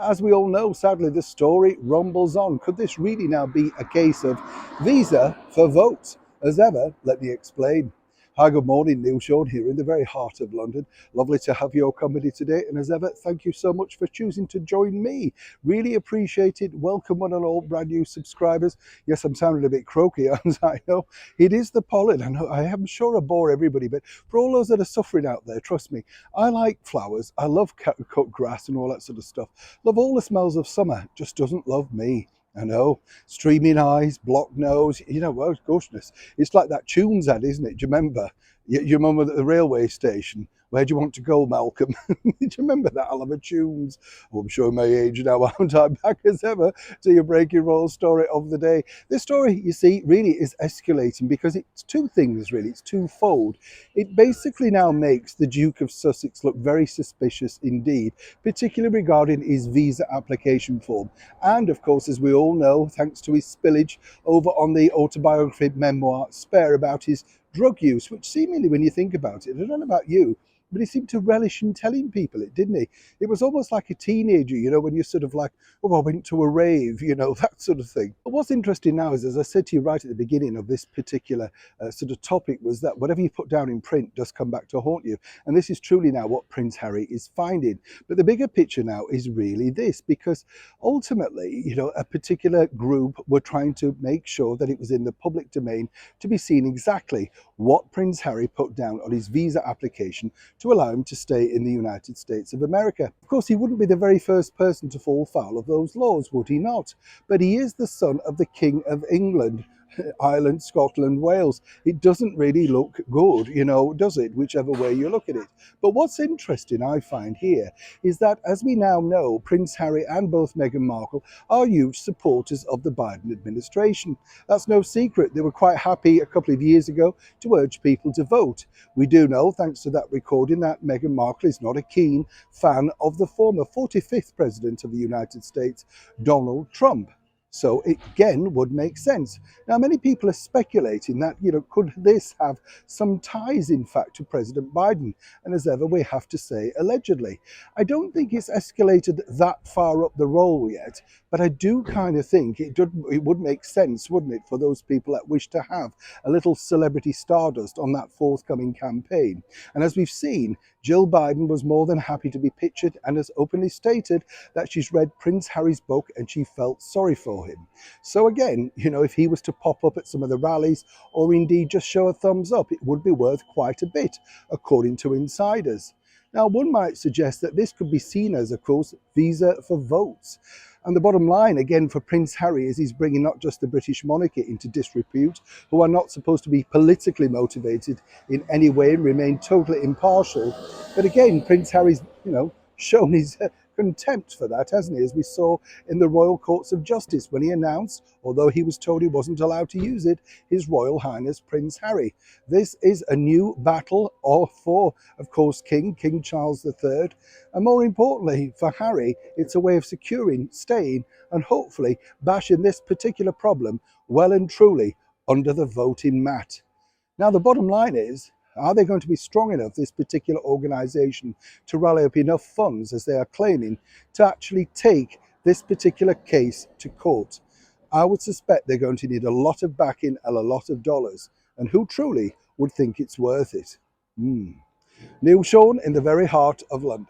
As we all know, sadly, the story rumbles on. Could this really now be a case of visa for votes? As ever, let me explain. Hi, good morning, Neil Sean here in the very heart of London. Lovely to have your company today. And as ever, thank you so much for choosing to join me. Really appreciate it. Welcome one and all brand new subscribers. Yes, I'm sounding a bit croaky, as I know. It is the pollen. I am sure I bore everybody, but for all those that are suffering out there, trust me, I like flowers. I love cut grass and all that sort of stuff. Love all the smells of summer, just doesn't love me. I know, streaming eyes, blocked nose, well, goodness. It's like that Tunes ad, isn't it? Do you remember? Your mum at the railway station. Where do you want to go, Malcolm? Do you remember that? I'll have a Tunes. Oh, I'm showing my age now, aren't I? Back as ever to your breaking roll story of the day. This story, you see, really is escalating because it's two things, really. It's twofold. It basically now makes the Duke of Sussex look very suspicious indeed, particularly regarding his visa application form. And of course, as we all know, thanks to his spillage over on the autobiography memoir Spare about his drug use, which seemingly, when you think about it, I don't know about you, but he seemed to relish in telling people it, didn't he? It was almost like a teenager, when you're sort of like, oh, I went to a rave, that sort of thing. But what's interesting now is, as I said to you right at the beginning of this particular sort of topic, was that whatever you put down in print does come back to haunt you. And this is truly now what Prince Harry is finding. But the bigger picture now is really this, because ultimately, a particular group were trying to make sure that it was in the public domain to be seen exactly what Prince Harry put down on his visa application to allow him to stay in the United States of America. Of course, he wouldn't be the very first person to fall foul of those laws, would he not? But he is the son of the King of England, Ireland, Scotland, Wales. It doesn't really look good, does it? Whichever way you look at it. But what's interesting, I find here, is that as we now know, Prince Harry and both Meghan Markle are huge supporters of the Biden administration. That's no secret. They were quite happy a couple of years ago to urge people to vote. We do know, thanks to that recording, that Meghan Markle is not a keen fan of the former 45th President of the United States, Donald Trump. So it again would make sense. Now, many people are speculating that, could this have some ties, in fact, to President Biden? And as ever, we have to say allegedly. I don't think it's escalated that far up the roll yet, but I do kind of think it would make sense, wouldn't it, for those people that wish to have a little celebrity stardust on that forthcoming campaign. And as we've seen, Jill Biden was more than happy to be pictured and has openly stated that she's read Prince Harry's book and she felt sorry for him. So again, if he was to pop up at some of the rallies or indeed just show a thumbs up, it would be worth quite a bit, according to insiders. Now, one might suggest that this could be seen as, of course, visa for votes. And the bottom line, again, for Prince Harry is he's bringing not just the British monarchy into disrepute, who are not supposed to be politically motivated in any way and remain totally impartial. But again, Prince Harry's, shown his contempt for that, hasn't he? As we saw in the Royal Courts of Justice when he announced, although he was told he wasn't allowed to use it, His Royal Highness Prince Harry. This is a new battle for, of course, King Charles III. And more importantly, for Harry, it's a way of securing, staying, and hopefully bashing this particular problem well and truly under the voting mat. Now, the bottom line is, are they going to be strong enough, this particular organisation, to rally up enough funds, as they are claiming, to actually take this particular case to court? I would suspect they're going to need a lot of backing and a lot of dollars. And who truly would think it's worth it? Neil Sean in the very heart of London.